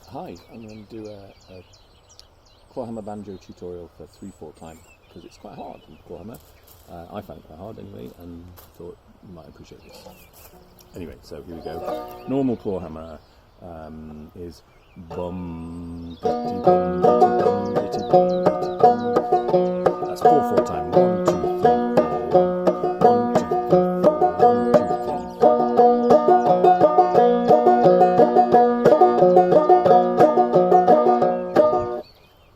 Hi, I'm going to do a clawhammer banjo tutorial for 3/4 time because it's quite hard in clawhammer. I find it quite hard anyway, and thought you might appreciate this. Anyway, so here we go. Normal clawhammer is bum ditty bum ditty bum ditty bum ditty bum. That's 4/4 time. 1, 2, 3, 4. 1, 2, 3, 4. 1, 2, 3, 4.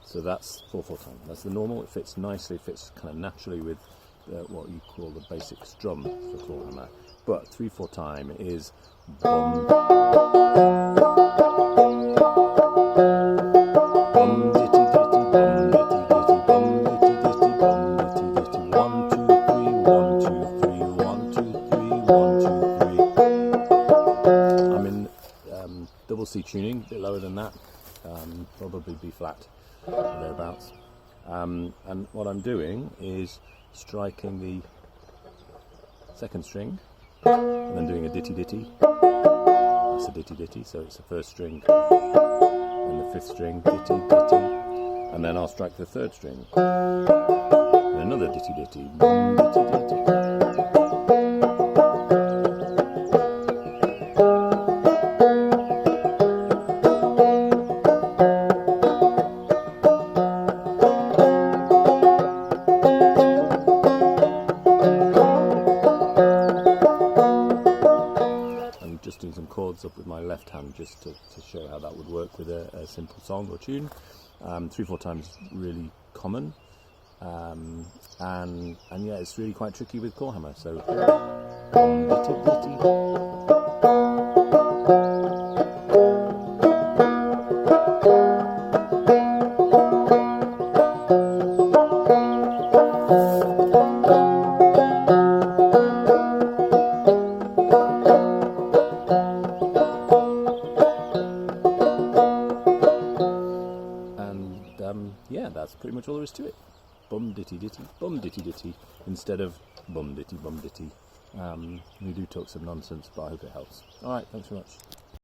So that's 4/4 time. That's the normal. It fits nicely. It fits kind of naturally with what you call the basic strum for clawhammer. But 3/4 time is bum, bum ditty ditty bum ditty ditty bum ditty ditty bum ditty ditty. 1, 2, 3, 1, 2, 3, 1, 2, 3, 1, 2, 3. I'm in double C tuning, a bit lower than that, probably B flat or thereabouts. And what I'm doing is striking the second string and then doing a ditty ditty. That's a ditty ditty, so it's the first string and the fifth string, ditty ditty, and then I'll strike the third string and another ditty ditty, ditty ditty. Just doing some chords up with my left hand just to show how that would work with a simple song or tune. 3/4 time is really common, and yeah, it's really quite tricky with clawhammer. So ditty ditty. Yeah, that's pretty much all there is to it. Bum ditty ditty, bum ditty ditty, instead of bum ditty bum ditty. We do talk some nonsense, but I hope it helps. Alright, thanks very much.